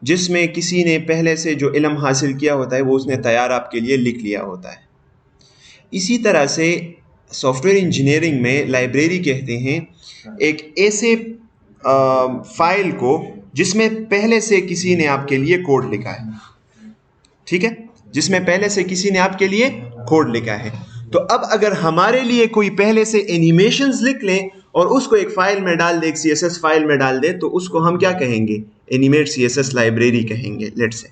जिसमें किसी ने पहले से जो इल्म हासिल किया होता है वो उसने तैयार आपके लिए लिख लिया होता है। इसी तरह से सॉफ्टवेयर इंजीनियरिंग में लाइब्रेरी कहते हैं एक ऐसे फाइल को जिसमें पहले से किसी ने आपके लिए कोड लिखा है, ठीक है, जिसमें पहले से किसी ने आपके लिए कोड लिखा है। तो अब अगर हमारे लिए कोई पहले से एनिमेशंस लिख लें और उसको एक फाइल में डाल दे, एक CSS फाइल में डाल दे, तो उसको हम क्या कहेंगे, एनिमेट CSS लाइब्रेरी कहेंगे, लेट से।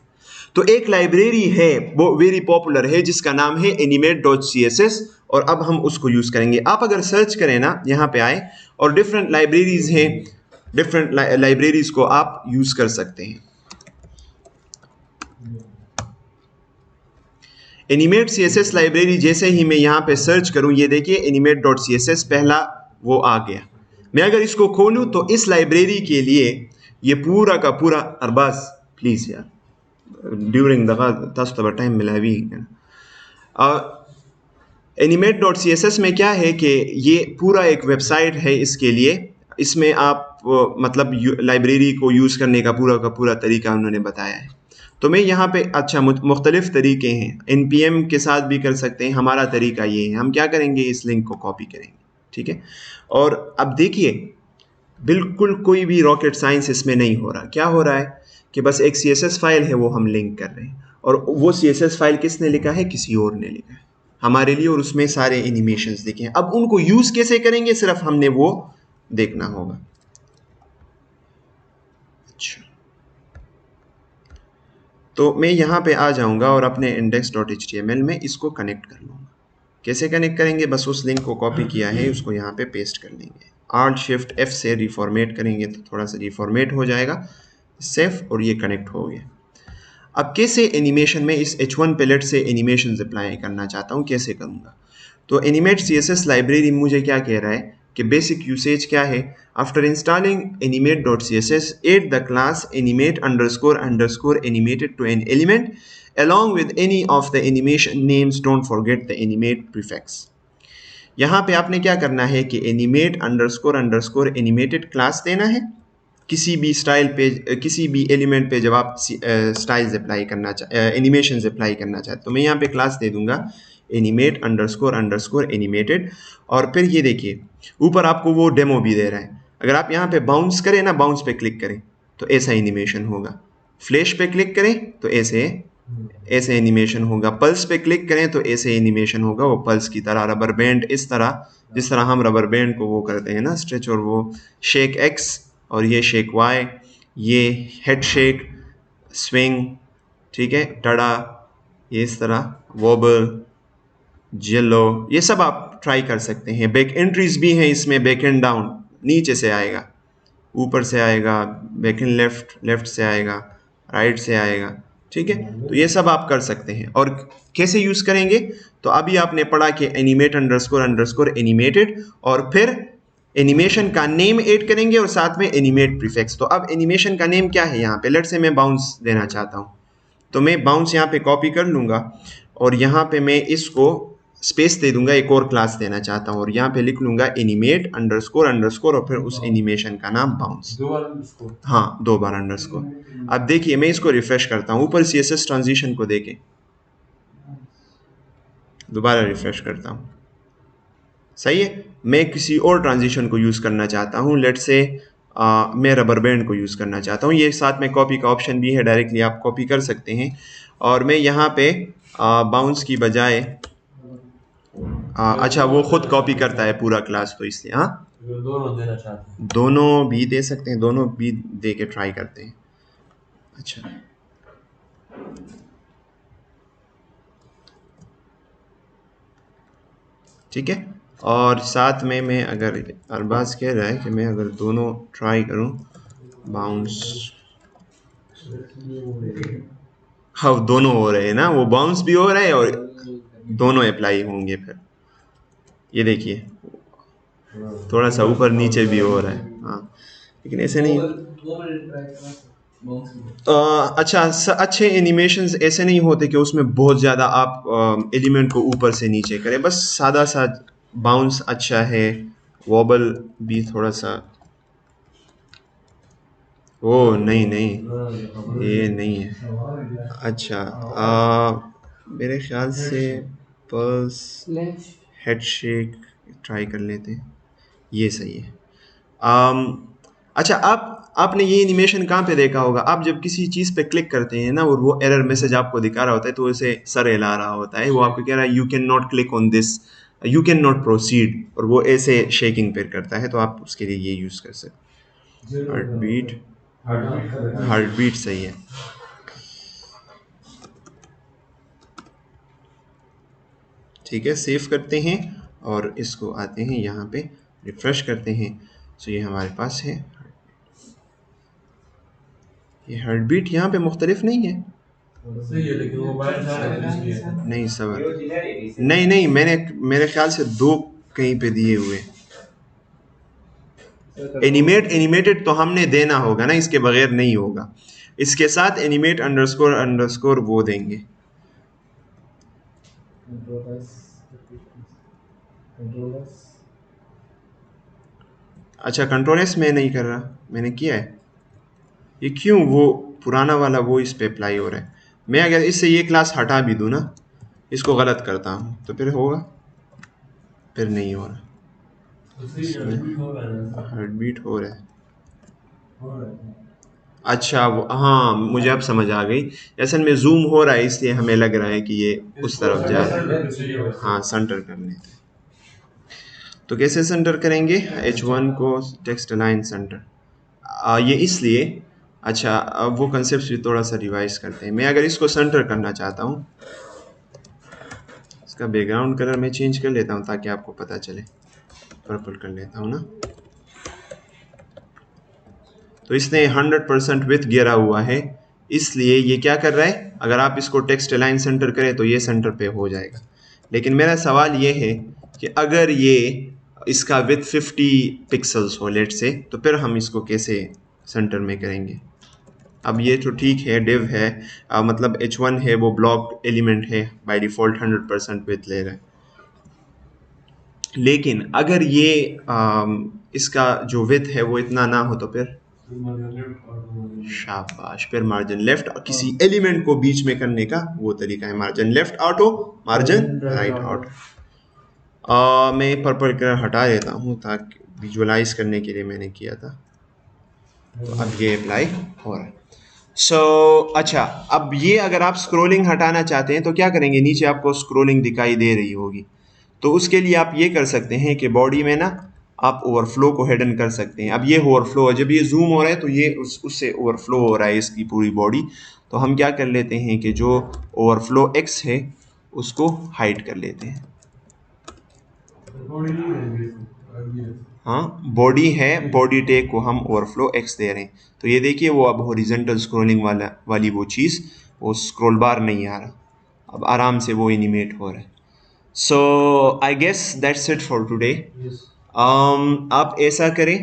तो एक लाइब्रेरी है वो वेरी पॉपुलर है जिसका नाम है animate.css, और अब हम उसको यूज करेंगे। आप अगर सर्च करें ना, यहाँ पे आए और डिफरेंट लाइब्रेरीज हैं, डिफरेंट लाइब्रेरीज को आप यूज कर सकते हैं। एनिमेट CSS लाइब्रेरी जैसे ही मैं यहाँ पे सर्च करूँ, ये देखिए animate.css पहला वो आ गया। मैं अगर इसको खोलूँ तो इस लाइब्रेरी के लिए ये पूरा का पूरा, अरबाज प्लीज़ यार ड्यूरिंग द टाइम मिला भी animate.css में क्या है कि ये पूरा एक वेबसाइट है इसके लिए। इसमें आप मतलब लाइब्रेरी को यूज़ करने का पूरा तरीका उन्होंने बताया है। तो मैं यहाँ पे, अच्छा मुख्तलिफ तरीके हैं, npm के साथ भी कर सकते हैं। हमारा तरीका ये है, हम क्या करेंगे, इस लिंक को कॉपी करेंगे, ठीक है। और अब देखिए बिल्कुल कोई भी रॉकेट साइंस इसमें नहीं हो रहा। क्या हो रहा है कि बस एक CSS फाइल है वो हम लिंक कर रहे हैं, और वो CSS फाइल किसने लिखा है, किसी और ने लिखा है हमारे लिए, और उसमें सारे एनिमेशंस लिखे हैं। अब उनको यूज़ कैसे करेंगे, सिर्फ हमने वो देखना होगा। अच्छा, तो मैं यहाँ पे आ जाऊँगा और अपने index.html में इसको कनेक्ट कर लूँगा। कैसे कनेक्ट करेंगे, बस उस लिंक को कॉपी किया है उसको यहाँ पे पेस्ट कर लेंगे, Alt+Shift+F से रिफॉर्मेट करेंगे तो थोड़ा सा रिफॉर्मेट हो जाएगा, सेफ, और ये कनेक्ट हो गया। अब कैसे एनिमेशन में इस H1 पैलेट से एनिमेशन अप्लाई करना चाहता हूँ, कैसे करूँगा। तो एनिमेट CSS लाइब्रेरी मुझे क्या कह रहा है कि बेसिक यूसेज क्या है, after installing animate.css add the class animate__animated to an element along with any of the animation names, don't forget the animate prefix। यहाँ पे आपने क्या करना है कि animate__animated क्लास देना है किसी भी स्टाइल पे, किसी भी एलिमेंट पे जब आप स्टाइल्स अप्लाई करना एनिमेशंस अप्लाई करना चाहते, तो मैं यहाँ पे क्लास दे दूंगा animate__animated। और फिर ये देखिए ऊपर आपको वो डेमो भी दे रहा है। अगर आप यहाँ पे बाउंस करें ना, बाउंस पे क्लिक करें तो ऐसा एनिमेशन होगा, फ्लैश पे क्लिक करें तो ऐसे एनिमेशन होगा, पल्स पे क्लिक करें तो ऐसे एनिमेशन होगा, वो पल्स की तरह। रबर बैंड इस तरह, जिस तरह हम रबर बैंड को वो करते हैं ना स्ट्रेच, और वो शेक X और ये शेक Y, ये हेड शेक, स्विंग, ठीक है, टड़ा, ये इस तरह, वॉबल, जेलो, ये सब आप ट्राई कर सकते हैं। बैक एंट्रीज भी हैं इसमें, बैक एंड डाउन, नीचे से आएगा, ऊपर से आएगा, बैक एंड लेफ्ट से आएगा, राइट से आएगा, ठीक है, तो ये सब आप कर सकते हैं। और कैसे यूज़ करेंगे, तो अभी आपने पढ़ा कि एनिमेट अंडरस्कोर अंडरस्कोर एनिमेटेड, और फिर एनिमेशन का नेम ऐड करेंगे और साथ में एनिमेट प्रीफिक्स। तो अब एनिमेशन का नेम क्या है, यहाँ पे लेट्स से मैं बाउंस देना चाहता हूँ, तो मैं बाउंस यहाँ पे कॉपी कर लूँगा और यहाँ पे मैं इसको स्पेस दे दूंगा, एक और क्लास देना चाहता हूँ, और यहाँ पे लिख लूँगा एनिमेट अंडरस्कोर अंडरस्कोर और फिर उस एनिमेशन का नाम बाउंस। हाँ, 2 बार अंडरस्कोर। अब देखिए मैं इसको रिफ्रेश करता हूँ, ऊपर CSS ट्रांजिशन को देखें, दोबारा रिफ्रेश करता हूँ, सही है। मैं किसी और ट्रांजिशन को यूज़ करना चाहता हूँ, लेट्स से मैं रबर बैंड को यूज़ करना चाहता हूँ। ये साथ में कॉपी का ऑप्शन भी है, डायरेक्टली आप कॉपी कर सकते हैं। और मैं यहाँ पे बाउंस की बजाय अच्छा वो खुद कॉपी करता है पूरा क्लास, तो इसलिए हाँ दोनों देना चाहते हैं, दोनों भी दे सकते हैं, दोनों भी दे के ट्राई करते हैं। अच्छा ठीक है, और साथ में मैं अगर अरबाज कह रहा है कि मैं अगर दोनों ट्राई करूं बाउंस, हाँ दोनों हो रहे हैं ना, वो बाउंस भी हो रहा है और दोनों अप्लाई होंगे। फिर ये देखिए थोड़ा सा ऊपर नीचे भी हो रहा है, हाँ लेकिन ऐसे नहीं। अच्छा अच्छे एनिमेशंस ऐसे नहीं होते कि उसमें बहुत ज़्यादा आप एलिमेंट को ऊपर से नीचे करें, बस सादा सा बाउंस अच्छा है, वॉबल भी थोड़ा सा, ओ नहीं नहीं ये नहीं है। अच्छा मेरे ख्याल से पल्स हेड शेक ट्राई कर लेते हैं, ये सही है। अच्छा आपने ये एनिमेशन कहाँ पे देखा होगा, आप जब किसी चीज़ पे क्लिक करते हैं ना और वो एरर मैसेज आपको दिखा रहा होता है, तो उसे सर हिला रहा होता है, वो आपको कह रहा है you can not click on this, you can not proceed, और वो ऐसे शेकिंग पे करता है, तो आप उसके लिए ये यूज़ कर सकते हैं। हार्ट बीट सही है। ठीक है, सेव करते हैं और इसको आते हैं यहाँ पे रिफ्रेश करते हैं, तो ये हमारे पास है। ये हार्ट बीट यहाँ पे मुख्तलिफ नहीं है, सही है, लेकिन वो बाहर जा रहा है नहीं सबर नहीं नहीं, मैंने मेरे ख्याल से 2 कहीं पे दिए हुए। एनिमेटेड तो हमने देना होगा ना, इसके बगैर नहीं होगा, इसके साथ एनिमेट अंडरस्कोर अंडरस्कोर वो देंगे। अच्छा कंट्रोल एस मैं नहीं कर रहा, मैंने किया है, ये क्यों वो पुराना वाला वो इस पे अप्लाई हो रहा है। मैं अगर इससे ये क्लास हटा भी दूँ ना, इसको गलत करता हूँ तो फिर होगा, फिर नहीं हो रहा, हार्ट बीट हो रहा है। अच्छा वो हाँ मुझे अब समझ आ गई, असल में जूम हो रहा है इसलिए हमें लग रहा है कि ये उस तरफ जा रहा है। हाँ सेंटर करने थे, तो कैसे सेंटर करेंगे, H1 को टेक्स्ट अलाइन सेंटर, ये इसलिए। अच्छा अब वो कंसेप्ट भी थोड़ा सा रिवाइज करते हैं। मैं अगर इसको सेंटर करना चाहता हूँ, इसका बैकग्राउंड कलर मैं चेंज कर लेता हूँ ताकि आपको पता चले, पर्पल कर लेता हूँ ना, तो इसने 100% विथ गिरा हुआ है, इसलिए ये क्या कर रहा है, अगर आप इसको टेक्स्ट अलाइन सेंटर करें तो ये सेंटर पे हो जाएगा। लेकिन मेरा सवाल ये है कि अगर ये इसका विथ 50 पिक्सल्स हो लेट से, तो फिर हम इसको कैसे सेंटर में करेंगे। अब ये तो ठीक है डिव है, मतलब H1 है वो ब्लॉक एलिमेंट है, बाय डिफ़ॉल्ट 100% विथ ले रहा है। लेकिन अगर ये इसका जो विथ है वो इतना ना हो तो फिर शाबाश, फिर मार्जिन लेफ्ट, किसी एलिमेंट को बीच में करने का वो तरीका है, margin left auto, margin right auto. मैं पर्पल कलर हटा देता हूँ ताकि विजुअलाइज करने के लिए मैंने किया था, तो अब ये अप्लाई हो रहा है। अच्छा अब ये अगर आप स्क्रोलिंग हटाना चाहते हैं तो क्या करेंगे, नीचे आपको स्क्रोलिंग दिखाई दे रही होगी, तो उसके लिए आप ये कर सकते हैं कि बॉडी में ना आप ओवरफ्लो को हिडन कर सकते हैं। अब ये ओवरफ्लो है, जब ये जूम हो रहा है तो ये उससे ओवरफ्लो हो रहा है इसकी पूरी बॉडी, तो हम क्या कर लेते हैं कि जो ओवरफ्लो एक्स है उसको हाइड कर लेते हैं। हाँ बॉडी है, बॉडी टैग को हम ओवरफ्लो एक्स दे रहे हैं, तो ये देखिए वो अब हॉरिजॉन्टल स्क्रॉलिंग वाली वो चीज़ वो स्क्रॉल बार नहीं आ रहा, अब आराम से वो एनिमेट हो रहा है। So I guess that's it for today. आप ऐसा करें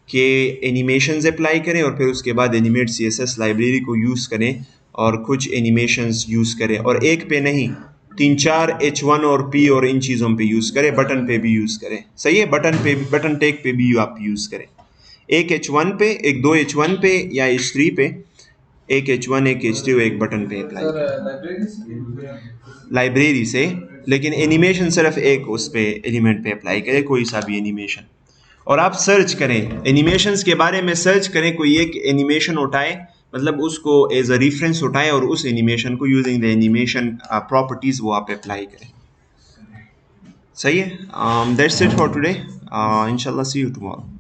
कि एनिमेशंस अप्लाई करें और फिर उसके बाद एनिमेट CSS लाइब्रेरी को यूज़ करें और कुछ एनिमेशंस यूज़ करें, और एक पे नहीं 3-4 H1 और P और इन चीज़ों पे यूज़ करें, बटन पे भी यूज़ करें। सही है, बटन टैग पे भी आप यूज़ करें, एक H1 पे, एक 2 H1 पे या H3 पे, एक H1 एक H3 और एक बटन पे अप्लाई करें लाइब्रेरी से, लेकिन एनिमेशन सिर्फ एक उस पे एलिमेंट पे अप्लाई करें, कोई सा भी एनिमेशन। और आप सर्च करें एनिमेशंस के बारे में, सर्च करें, कोई एक एनिमेशन उठाए, मतलब उसको एज अ रेफरेंस उठाए और उस एनिमेशन को यूजिंग द एनिमेशन प्रॉपर्टीज वो आप अप्लाई करें। सही है, दैट्स इट फॉर टुडे, इंशाल्लाह सी यू टुमारो।